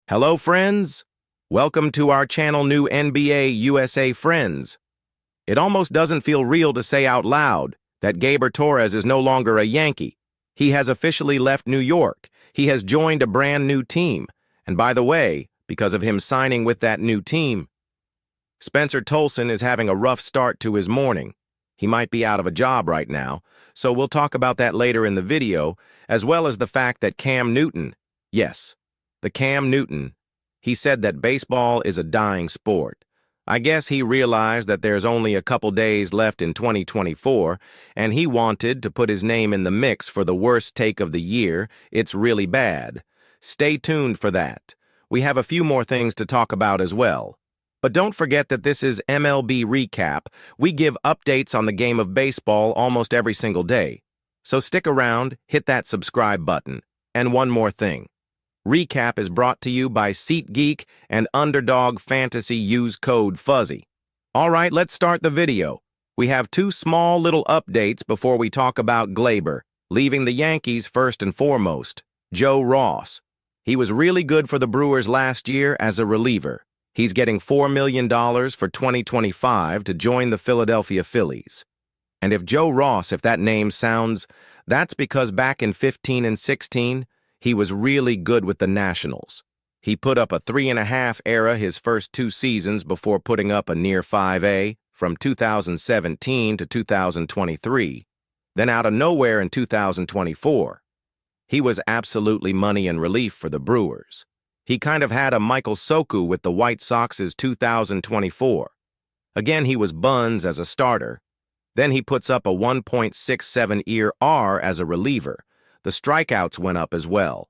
Hello, friends. Welcome to our channel, new NBA USA friends. It almost doesn't feel real to say out loud that Gleyber Torres is no longer a Yankee. He has officially left New York. He has joined a brand new team. And by the way, because of him signing with that new team, Spencer Tolson is having a rough start to his morning. He might be out of a job right now, so we'll talk about that later in the video, as well as the fact that Cam Newton, yes, the Cam Newton, he said that baseball is a dying sport. I guess he realized that there's only a couple days left in 2024, and he wanted to put his name in the mix for the worst take of the year. It's really bad. Stay tuned for that. We have a few more things to talk about as well. But don't forget that this is MLB Recap. We give updates on the game of baseball almost every single day. So stick around, hit that subscribe button. And one more thing. Recap is brought to you by SeatGeek and Underdog Fantasy. Use code FUZZY. All right, let's start the video. We have two small little updates before we talk about Gleyber, leaving the Yankees first and foremost. Joe Ross. He was really good for the Brewers last year as a reliever. He's getting $4 million for 2025 to join the Philadelphia Phillies. And if Joe Ross, if that name sounds, that's because back in 15 and 16, he was really good with the Nationals. He put up a 3.5 ERA his first two seasons before putting up a near 5A from 2017 to 2023. Then out of nowhere in 2024, he was absolutely money in relief for the Brewers. He kind of had a Michael Soku with the White Sox's 2024. Again, he was buns as a starter. Then he puts up a 1.67 ERA as a reliever. The strikeouts went up as well.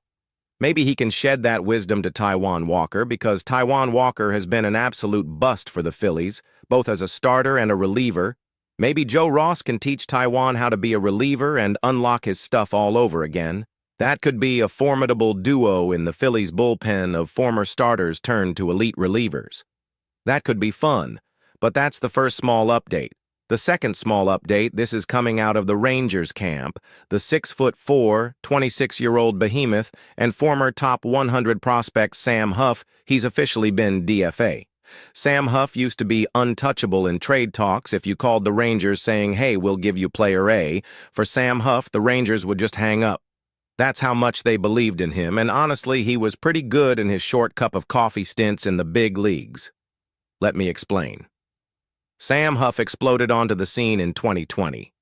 Maybe he can shed that wisdom to Taijuan Walker, because Taijuan Walker has been an absolute bust for the Phillies, both as a starter and a reliever. Maybe Joe Ross can teach Taijuan how to be a reliever and unlock his stuff all over again. That could be a formidable duo in the Phillies bullpen of former starters turned to elite relievers. That could be fun, but that's the first small update. The second small update, this is coming out of the Rangers camp. The 6'4", 26-year-old behemoth and former top 100 prospect Sam Huff, he's officially been DFA. Sam Huff used to be untouchable in trade talks. If you called the Rangers saying, hey, we'll give you player A, for Sam Huff, the Rangers would just hang up. That's how much they believed in him, and honestly, he was pretty good in his short cup of coffee stints in the big leagues. Let me explain. Sam Huff exploded onto the scene in 2020.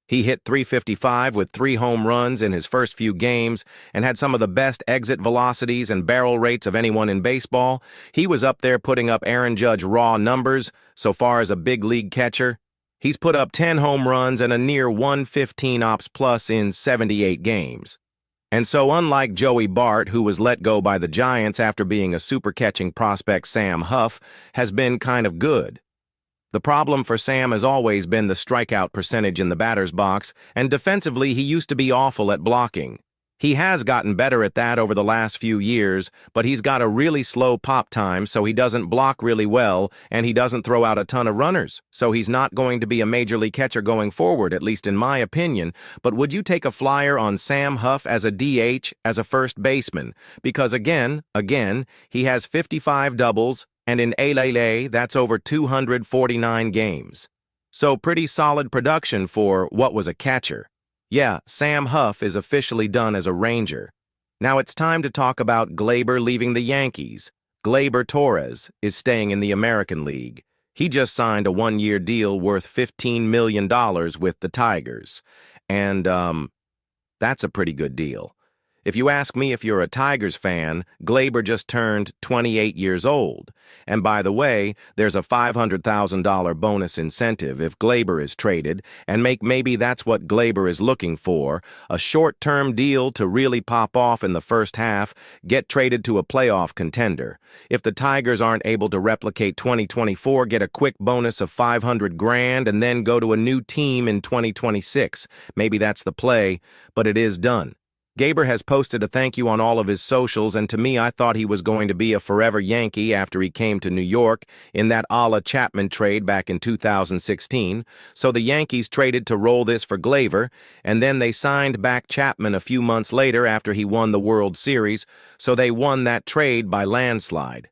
He hit .355 with 3 home runs in his first few games and had some of the best exit velocities and barrel rates of anyone in baseball. He was up there putting up Aaron Judge raw numbers so far as a big league catcher. He's put up 10 home runs and a near 115 ops plus in 78 games. And so unlike Joey Bart, who was let go by the Giants after being a super-catching prospect, Sam Huff has been kind of good. The problem for Sam has always been the strikeout percentage in the batter's box, and defensively he used to be awful at blocking. He has gotten better at that over the last few years, but he's got a really slow pop time, so he doesn't block really well, and he doesn't throw out a ton of runners, so he's not going to be a major league catcher going forward, at least in my opinion. But would you take a flyer on Sam Huff as a DH, as a first baseman? Because again, he has 55 doubles, and in A, that's over 249 games. So pretty solid production for what was a catcher. Yeah, Sam Huff is officially done as a Ranger. Now it's time to talk about Gleyber leaving the Yankees. Gleyber Torres is staying in the American League. He just signed a 1-year deal worth $15 million with the Tigers. And, that's a pretty good deal. If you ask me, if you're a Tigers fan, Gleyber just turned 28 years old. And by the way, there's a $500,000 bonus incentive if Gleyber is traded, and maybe that's what Gleyber is looking for, a short-term deal to really pop off in the first half, get traded to a playoff contender. If the Tigers aren't able to replicate 2024, get a quick bonus of $500,000 and then go to a new team in 2026. Maybe that's the play, but it is done. Gaber has posted a thank you on all of his socials, and to me, I thought he was going to be a forever Yankee after he came to New York in that a la Chapman trade back in 2016. So the Yankees traded to roll this for Gleyber, and then they signed back Chapman a few months later after he won the World Series, so they won that trade by landslide.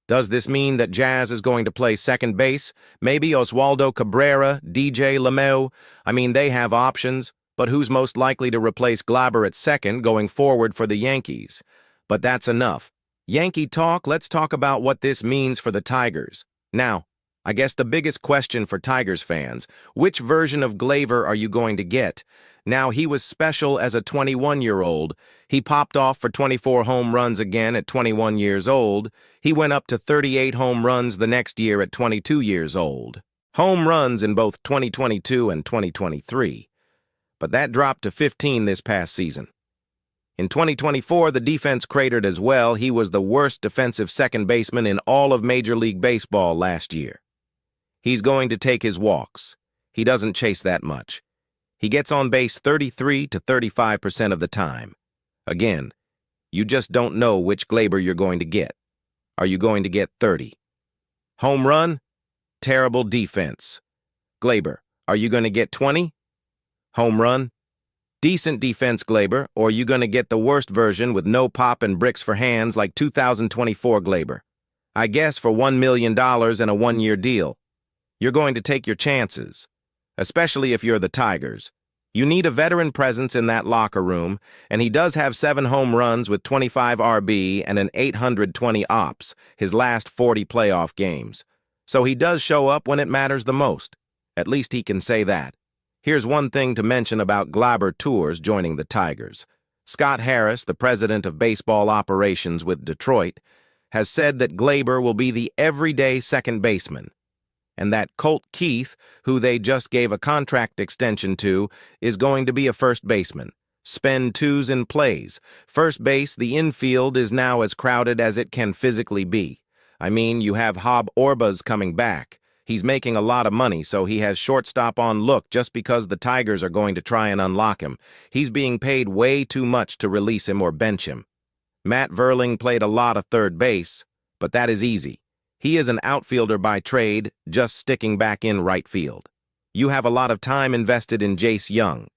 Does this mean that Jazz is going to play second base? Maybe Oswaldo Cabrera, DJ LeMahieu? I mean, they have options. But who's most likely to replace Gleyber at second going forward for the Yankees? But that's enough. Yankee talk, let's talk about what this means for the Tigers. Now, I guess the biggest question for Tigers fans, which version of Gleyber are you going to get? Now, he was special as a 21-year-old. He popped off for 24 home runs again at 21 years old. He went up to 38 home runs the next year at 22 years old. Home runs in both 2022 and 2023. But that dropped to 15 this past season. In 2024, the defense cratered as well. He was the worst defensive second baseman in all of Major League Baseball last year. He's going to take his walks. He doesn't chase that much. He gets on base 33 to 35% of the time. Again, you just don't know which Gleyber you're going to get. Are you going to get 30? Home run? Terrible defense. Gleyber, are you going to get 20? Home run? Decent defense, Gleyber, or are you going to get the worst version with no pop and bricks for hands like 2024 Gleyber? I guess for $1 million and a one-year deal. You're going to take your chances, especially if you're the Tigers. You need a veteran presence in that locker room, and he does have 7 home runs with 25 RB and an 820 ops his last 40 playoff games. So he does show up when it matters the most. At least he can say that. Here's one thing to mention about Gleyber Tours joining the Tigers. Scott Harris, the president of baseball operations with Detroit, has said that Gleyber will be the everyday second baseman, and that Colt Keith, who they just gave a contract extension to, is going to be a first baseman. Spend twos in plays. First base, the infield is now as crowded as it can physically be. I mean, you have Hob Orbas coming back. He's making a lot of money, so he has shortstop on look just because the Tigers are going to try and unlock him. He's being paid way too much to release him or bench him. Matt Verling played a lot of third base, but that is easy. He is an outfielder by trade, just sticking back in right field. You have a lot of time invested in Jace Young.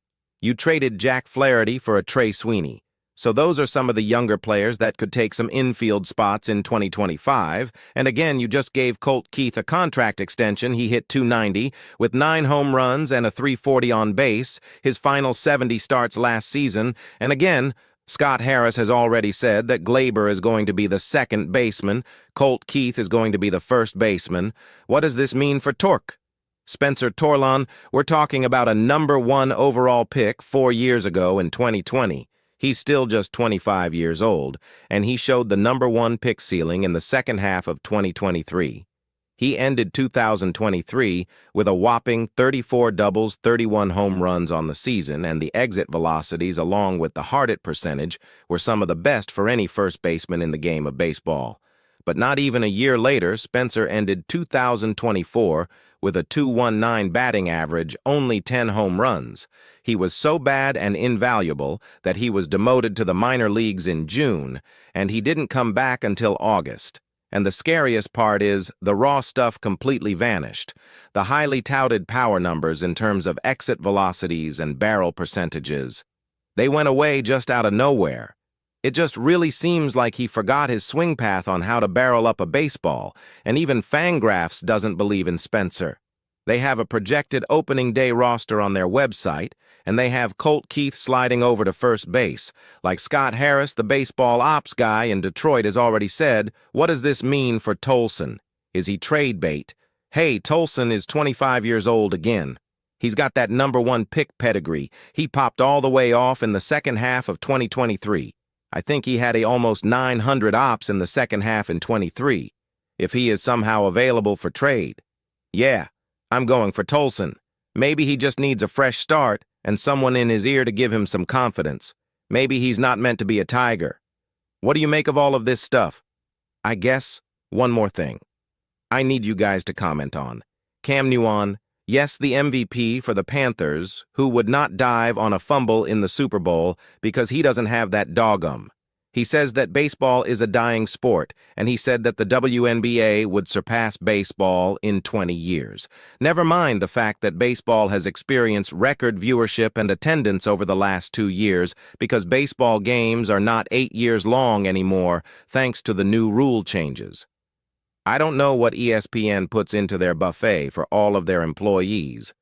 You traded Jack Flaherty for a Trey Sweeney. So those are some of the younger players that could take some infield spots in 2025. And again, you just gave Colt Keith a contract extension. He hit .290 with 9 home runs and a .340 on base. His final 70 starts last season. And again, Scott Harris has already said that Gleyber is going to be the second baseman. Colt Keith is going to be the first baseman. What does this mean for Torque? Spencer Torlon, we're talking about a #1 overall pick 4 years ago in 2020. He's still just 25 years old, and he showed the #1 pick ceiling in the second half of 2023. He ended 2023 with a whopping 34 doubles, 31 home runs on the season, and the exit velocities along with the hard hit percentage were some of the best for any first baseman in the game of baseball. But not even a year later, Spencer ended 2024 with a .219 batting average, only 10 home runs. He was so bad and invaluable that he was demoted to the minor leagues in June, and he didn't come back until August. And the scariest part is the raw stuff completely vanished. The highly touted power numbers in terms of exit velocities and barrel percentages. They went away just out of nowhere. It just really seems like he forgot his swing path on how to barrel up a baseball, and even Fangraphs doesn't believe in Spencer. They have a projected opening day roster on their website, and they have Colt Keith sliding over to first base. Like Scott Harris, the baseball ops guy in Detroit, has already said, what does this mean for Tolson? Is he trade bait? Hey, Tolson is 25 years old again. He's got that #1 pick pedigree. He popped all the way off in the second half of 2023. I think he had almost 900 ops in the second half in 23. If he is somehow available for trade. Yeah, I'm going for Tolson. Maybe he just needs a fresh start and someone in his ear to give him some confidence. Maybe he's not meant to be a Tiger. What do you make of all of this stuff? I guess one more thing I need you guys to comment on. Cam Newton, Yes, the MVP for the Panthers, who would not dive on a fumble in the Super Bowl because he doesn't have that dogum. He says that baseball is a dying sport, and he said that the WNBA would surpass baseball in 20 years. Never mind the fact that baseball has experienced record viewership and attendance over the last 2 years because baseball games are not 8 years long anymore, thanks to the new rule changes. I don't know what ESPN puts into their buffet for all of their employees,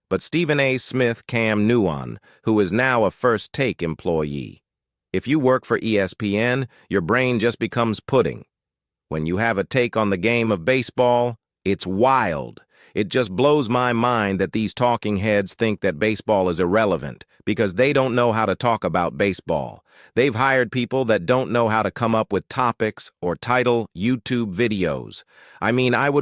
but Stephen A. Smith Cam Newton, who is now a First Take employee. If you work for ESPN, your brain just becomes pudding. When you have a take on the game of baseball, it's wild. It just blows my mind that these talking heads think that baseball is irrelevant because they don't know how to talk about baseball. They've hired people that don't know how to come up with topics or title YouTube videos. I mean, I would